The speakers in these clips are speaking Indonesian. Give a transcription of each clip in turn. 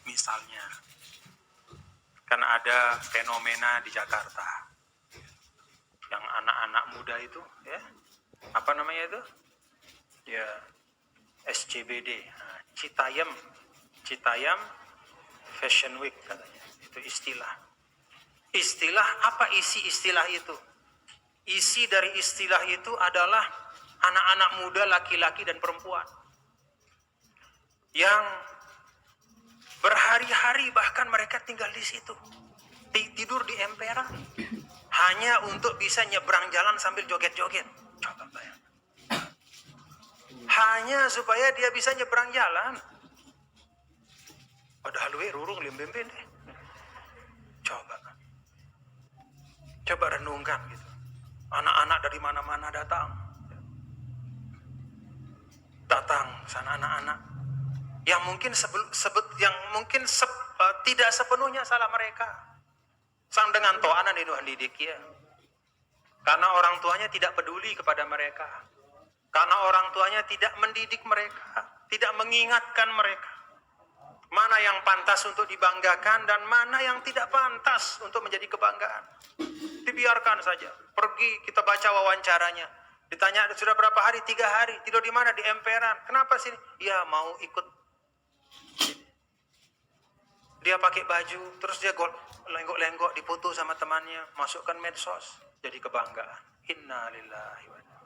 misalnya kan ada fenomena di Jakarta yang anak-anak muda itu, ya, apa namanya itu, ya, SCBD, nah, Citayam Fashion Week katanya, itu istilah apa isi istilah itu? Isi dari istilah itu adalah anak-anak muda laki-laki dan perempuan yang berhari-hari bahkan mereka tinggal di situ, tidur di emperan hanya untuk bisa nyebrang jalan sambil joget-joget. Coba bayangkan, hanya supaya dia bisa nyebrang jalan. Padahal rurung limbemben deh. Coba renungkan gitu. Anak-anak dari mana-mana datang sana, anak-anak yang mungkin tidak sepenuhnya salah mereka. Sang dengan toanan itu didik ya. Karena orang tuanya tidak peduli kepada mereka. Karena orang tuanya tidak mendidik mereka, tidak mengingatkan mereka. Mana yang pantas untuk dibanggakan dan mana yang tidak pantas untuk menjadi kebanggaan. Dibiarkan saja. Pergi, kita baca wawancaranya. Ditanya sudah berapa hari? 3 hari. Tidur di mana? Di emperan. Kenapa sini? Ya mau ikut. Dia pakai baju, terus dia lenggok-lenggok, dipoto sama temannya, masukkan medsos, jadi kebanggaan. Inna lillahi wa inna.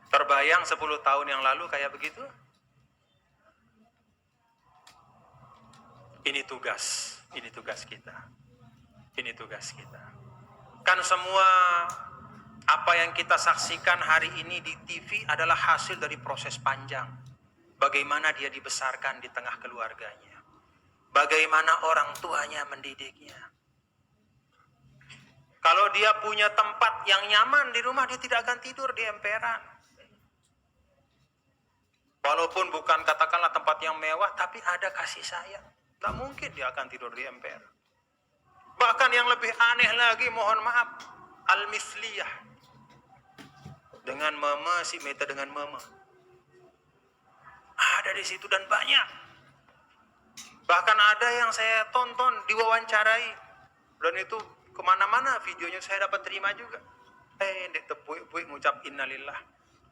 Terbayang 10 tahun yang lalu kayak begitu? Ini tugas kita. Ini tugas kita. Kan semua apa yang kita saksikan hari ini di TV adalah hasil dari proses panjang. Bagaimana dia dibesarkan di tengah keluarganya. Bagaimana orang tuanya mendidiknya. Kalau dia punya tempat yang nyaman di rumah, dia tidak akan tidur di emperan. Walaupun bukan katakanlah tempat yang mewah, tapi ada kasih sayang. Tak mungkin dia akan tidur di emper. Bahkan yang lebih aneh lagi, mohon maaf, al-misliyah. Dengan mama, si Meta dengan mama. Ada di situ dan banyak. Bahkan ada yang saya tonton, diwawancarai. Dan itu kemana-mana videonya saya dapat terima juga. Dek tepuik-puik ngucap innalillah.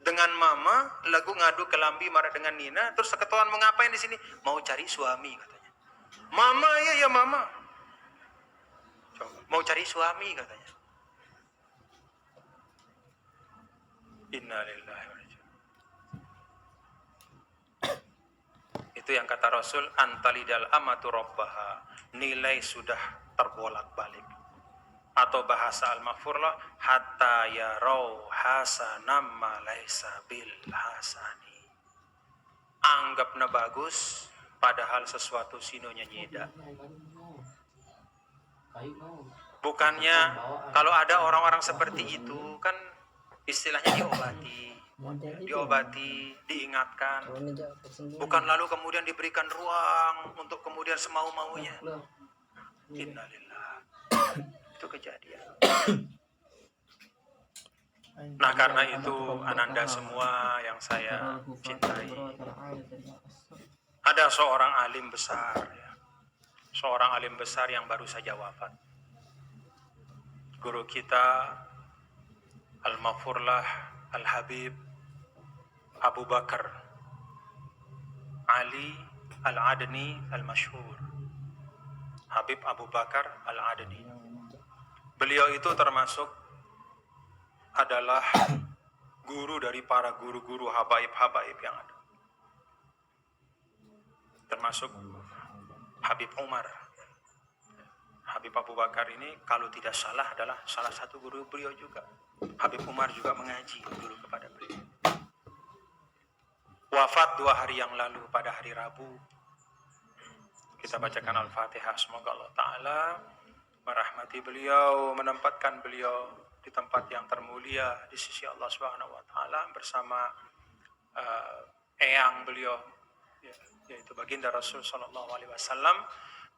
Dengan mama, lagu ngadu ke Lambi marah dengan Nina, terus seketahuan mau ngapain di sini? Mau cari suami katanya. Mama, ya mama. Coba, mau cari suami katanya. Innalillahi wa inna. Itu yang kata Rasul, antalidal amatu rabbaha. Nilai sudah terbolak-balik. Atau bahasa al-maghfurlah, hatta yarau hasanam ma laisa bil hasani. Anggapna bagus, padahal sesuatu sinonya nyeda. Bukannya kalau ada orang-orang seperti itu kan istilahnya diobati, diingatkan. Bukan lalu kemudian diberikan ruang untuk kemudian semau-maunya. Innalillah. Itu kejadian. Nah karena itu ananda semua yang saya cintai, ada seorang alim besar ya. Seorang alim besar yang baru saja wafat. Guru kita Al-Maghfurlah Al-Habib Abu Bakar Ali Al-Adni Al-Masyhur. Habib Abu Bakar Al-Adni. Beliau itu termasuk adalah guru dari para guru-guru habaib-habaib yang ada. Termasuk Habib Umar. Habib Abu Bakar ini kalau tidak salah adalah salah satu guru beliau juga. Habib Umar juga mengaji dulu kepada beliau. Wafat 2 hari yang lalu pada hari Rabu. Kita bacakan Al-Fatihah. Semoga Allah Ta'ala merahmati beliau, menempatkan beliau di tempat yang termulia di sisi Allah Subhanahu wa taala bersama eyang beliau yaitu baginda Rasul sallallahu alaihi wasallam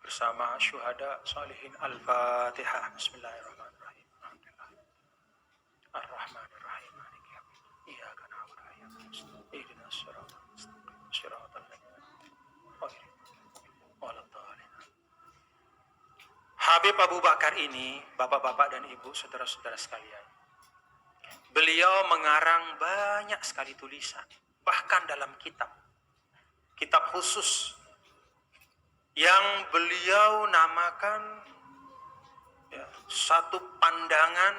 bersama syuhada salihin. Al-Fatihah. Bismillahirrahmanirrahim. Alhamdulillah. Ar-Rahmanirrahim. Iyyaka na'budu wa iyyaka nasta'in. Ihdinas Habib Abu Bakar ini, bapak-bapak dan ibu, saudara-saudara sekalian, beliau mengarang banyak sekali tulisan, bahkan dalam kitab khusus yang beliau namakan satu pandangan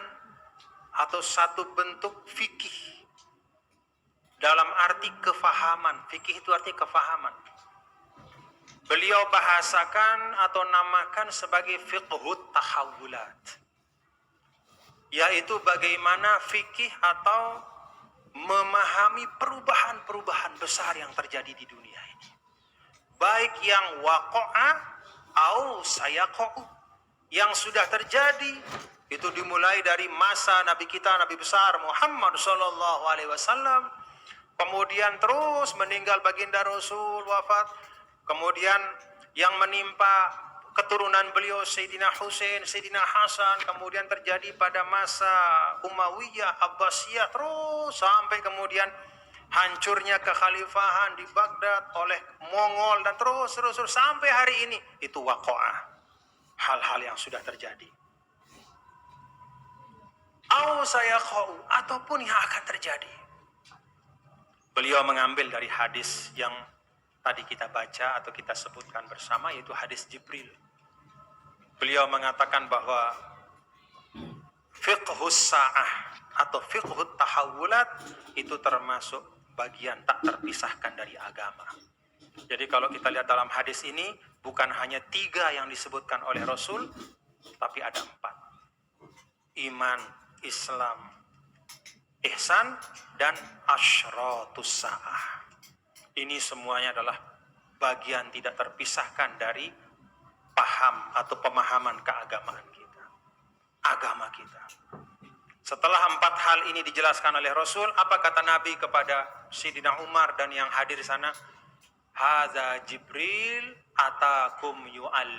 atau satu bentuk fikih dalam arti kefahaman. Fikih itu artinya kefahaman. Beliau bahasakan atau namakan sebagai fiqhut tahawulat, yaitu bagaimana fikih atau memahami perubahan-perubahan besar yang terjadi di dunia ini, baik yang waqa'a au sayaqa'u, yang sudah terjadi itu dimulai dari masa Nabi kita, Nabi besar Muhammad sallallahu alaihi wasallam, kemudian terus meninggal baginda Rasul, wafat, kemudian yang menimpa keturunan beliau Sayyidina Husain, Sayyidina Hasan, kemudian terjadi pada masa Umayyah, Abbasiyah, terus sampai kemudian hancurnya kekhalifahan di Baghdad oleh Mongol, dan terus sampai hari ini. Itu waqa'ah, hal-hal yang sudah terjadi. Au sayaqa'u, ataupun yang akan terjadi. Beliau mengambil dari hadis yang tadi kita baca atau kita sebutkan bersama, yaitu hadis Jibril. Beliau mengatakan bahwa fiqhus sa'ah atau fiqhut tahawulat itu termasuk bagian tak terpisahkan dari agama. Jadi kalau kita lihat dalam hadis ini, bukan hanya 3 yang disebutkan oleh Rasul, tapi ada 4. Iman, Islam, ihsan, dan asyratus sa'ah. Ini semuanya adalah bagian tidak terpisahkan dari paham atau pemahaman keagamaan kita, agama kita. Setelah 4 hal ini dijelaskan oleh Rasul, apa kata Nabi kepada Sayyidina Umar dan yang hadir di sana? Hadza Jibril atakum